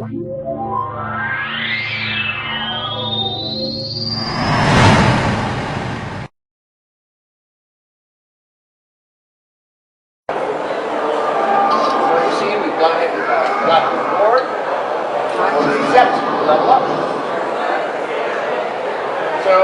So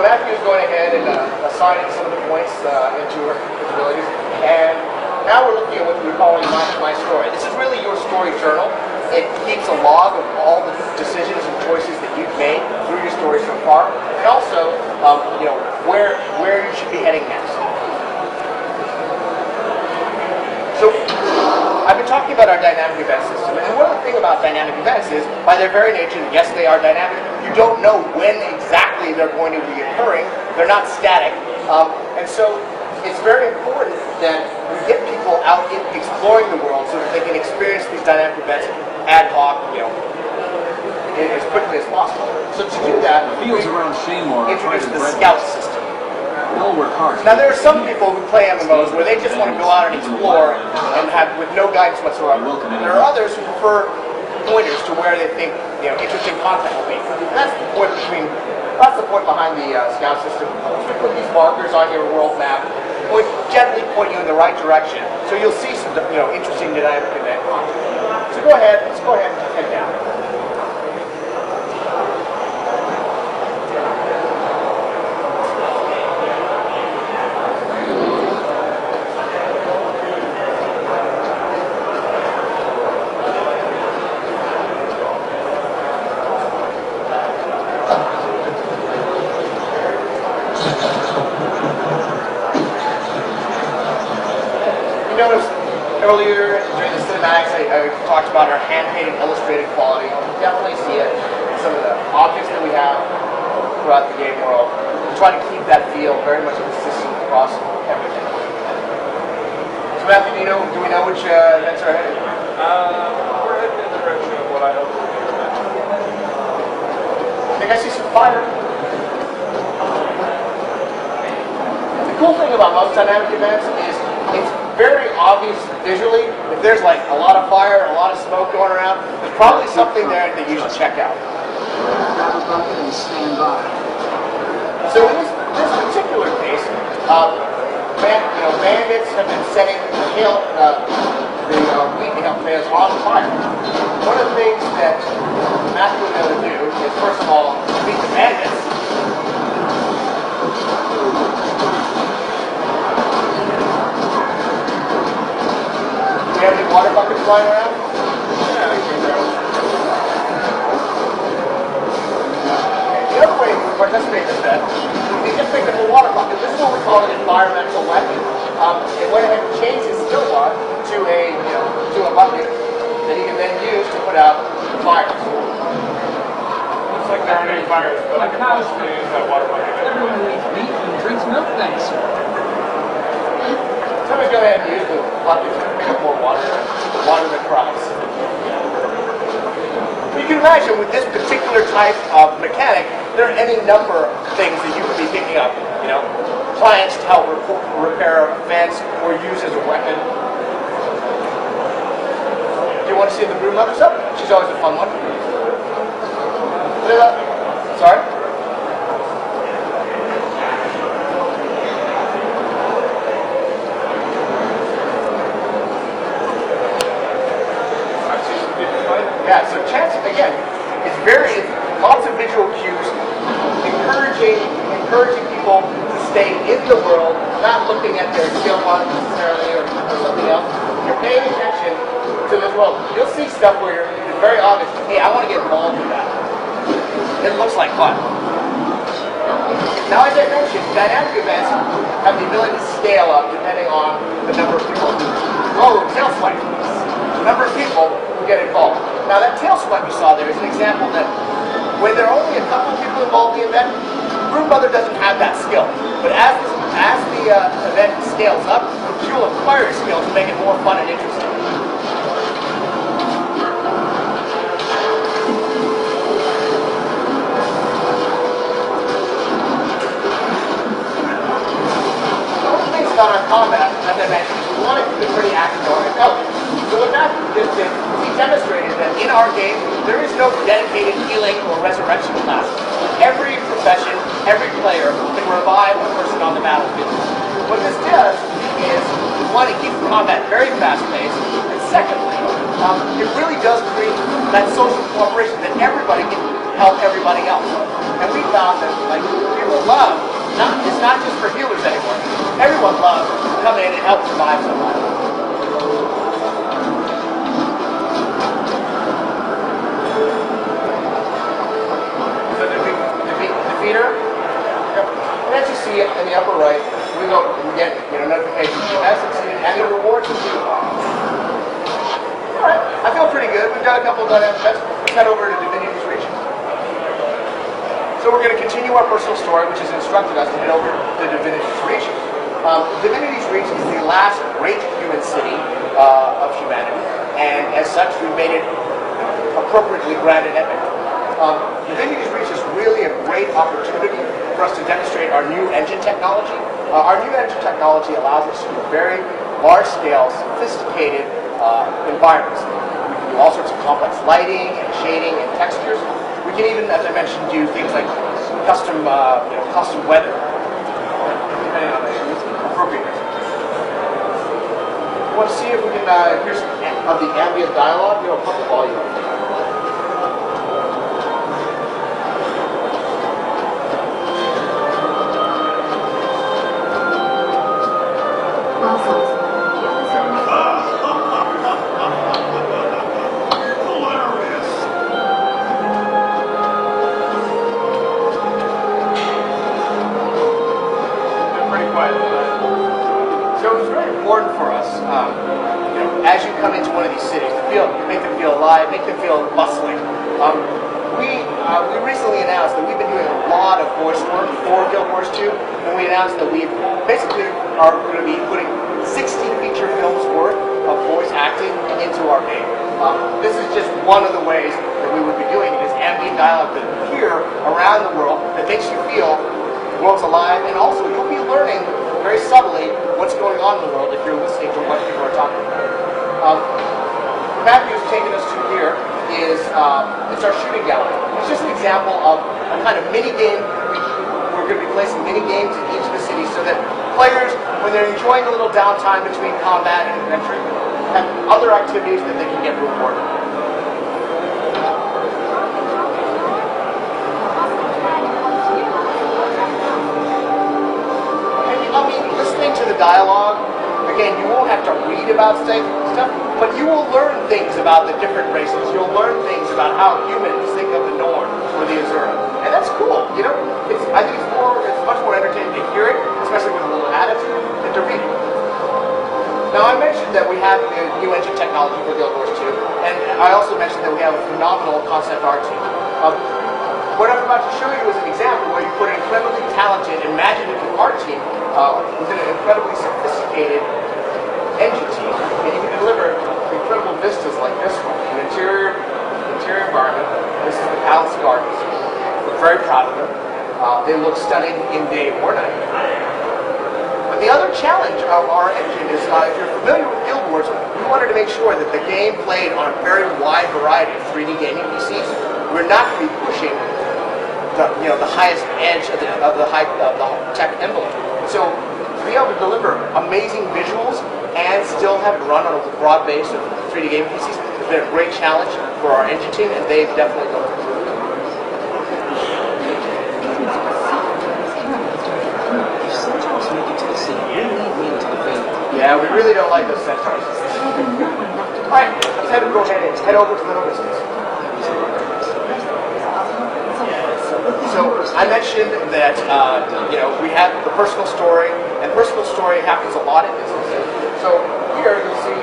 Matthew's going ahead and assigning some of the points into her abilities, and now we're looking at what we're calling my story. This is really your story journal. It keeps a log of all the decisions and choices that you've made through your story so far, and also, where you should be heading next. So I've been talking about our dynamic event system, and one of the things about dynamic events is, by their very nature, yes, they are dynamic. You don't know when exactly they're going to be occurring. They're not static, and so it's very important that we get people out exploring the world so that they can experience these dynamic events ad hoc, as quickly as possible. So to do that, fields around Shaymore introduce the scout system. They'll work hard. Now there are some people who play MMOs where they just want to go out and explore and have with no guidance whatsoever. There are others who prefer pointers to where they think interesting content will be. And that's the point behind the scout system. We put these markers on your world map, gently point you in the right direction, so you'll see some interesting dynamic event content. So let's go ahead and head down. Earlier during the cinematics, I talked about our hand-painted illustrated quality. You can definitely see it in some of the objects that we have throughout the game world. We try to keep that feel very much consistent across everything. So Matthew, do we know which events are ahead? We're heading in the direction of what I hope to be. I think I see some fire. The cool thing about most dynamic events is it's very obvious visually. If there's like a lot of fire, a lot of smoke going around, there's probably something there that you should check out. Grab a bucket and stand by. So in this particular case, bandits have been setting the wheat hail trails on fire. One of the things that Matthew would be able to do is, first of all, beat the bandits. Do we have any water buckets flying around? Yeah, I think so. The other way we participate in this event is just pick up a water bucket. This is what we call an environmental weapon. It went ahead and changed its skill bar to a bucket that you can then use to put out fires. Looks like there aren't any fires, but I can possibly use that water bucket. Everyone eats meat and drinks milk, thanks. So I'm going to go ahead and use the bucket to pick up more water the Chrys. You can imagine with this particular type of mechanic, there are any number of things that you could be picking up. Plants to help repair a fence or use as a weapon. Do you want to see the broom mother's up? She's always a fun one. Sorry? Yeah, so chance, again, it's lots of visual cues, encouraging people to stay in the world, not looking at their skill bar necessarily or something else. You're paying attention to this world. You'll see stuff where it's very obvious, hey, I want to get involved in that. It looks like fun. Now, as I mentioned, dynamic events have the ability to scale up depending on the number of people. Oh, tail swipe. The number of people who get involved. Now, that tail swipe you saw there is an example that when there are only a couple of people involved in the event, Broom Mother doesn't have that skill. But as the event scales up, she will acquire skills to make it more fun and interesting. One of the things about our combat, as I mentioned, we want it to be pretty action-oriented. So what Matthew we demonstrated that in our game, there is no dedicated healing or resurrection class. Every profession, every player can revive a person on the battlefield. What this does is, one, it keeps combat very fast-paced, and secondly, it really does create that social cooperation that everybody can help everybody else. And we found that people love, it's not just for healers anymore. Everyone loves to come in and help survive somebody. So defeater. And as you see in the upper right, we get notifications. You have succeeded, and the rewards will be. Alright, I feel pretty good. We've got a couple of dynamic events. Let's head over to Divinity's Reach. So we're going to continue our personal story, which has instructed us to head over to Divinity's Reach. Divinity's Reach is the last great human city of humanity, and as such, we've made it appropriately branded epic. Divinity's Reach is really a great opportunity for us to demonstrate our new engine technology. Our new engine technology allows us to do very large-scale, sophisticated environments. We can do all sorts of complex lighting and shading and textures. We can even, as I mentioned, do things like custom weather, depending on the appropriateness. We want to see if we can hear some of the ambient dialogue. Put the volume up. As you come into one of these cities, make them feel alive, make them feel bustling. We recently announced that we've been doing a lot of voice work for Guild Wars 2, and we announced that we basically are going to be putting 60 feature films worth of voice acting into our game. This is just one of the ways that we would be doing it, is ambient dialogue that you hear around the world that makes you feel the world's alive, and also you'll be learning very subtly what's going on in the world if you're listening to what people are talking about. The map you've taken us to here is it's our shooting gallery. It's just an example of a kind of mini game. We're going to be placing mini games in each of the cities so that players, when they're enjoying a little downtime between combat and adventure, have other activities that they can get rewarded. Listening to the dialogue, again, you won't have to read about stuff, but you will learn things about the different races. You'll learn things about how humans think of the Norn or the Azura, and that's cool. I think it's much more entertaining to hear it, especially with a little attitude, than to read it. Now, I mentioned that we have the new engine technology for Guild Wars 2, and I also mentioned that we have a phenomenal concept art team. What I'm about to show you is an example where you put an incredibly talented, imaginative art team with an incredibly sophisticated engine team, and you can deliver incredible vistas like this one. An interior environment. This is the Palace Gardens. We're very proud of them. They look stunning in day or night. But the other challenge of our engine is, if you're familiar with Guild Wars, we wanted to make sure that the game played on a very wide variety of 3D gaming PCs. We're not going to be pushing the highest edge of the tech envelope. So to be able to deliver amazing visuals and still have it run on a broad base of 3D gaming PCs has been a great challenge for our engine team, and they've definitely done it. Yeah, we really don't like those centaurs. Alright, let's go ahead and head over to the homesteads. So I mentioned that we have the personal story, and personal story happens a lot in business. So here you'll see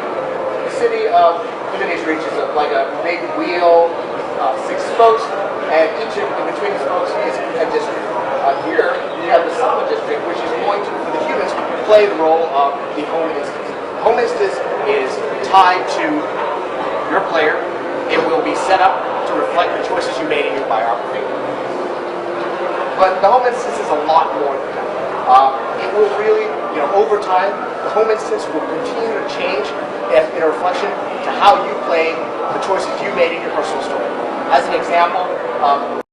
the city of Divinity's Reach is like a big wheel, 6 spokes, and each in between the spokes is a district. Here you have the Sama district, which is going to, for the humans, play the role of the home instance. Home instance is tied to your player. It will be set up to reflect the choices you made in your biography. But the home instance is a lot more than that. It will really, over time, the home instance will continue to change in a reflection to how you playing the choices you made in your personal story. As an example,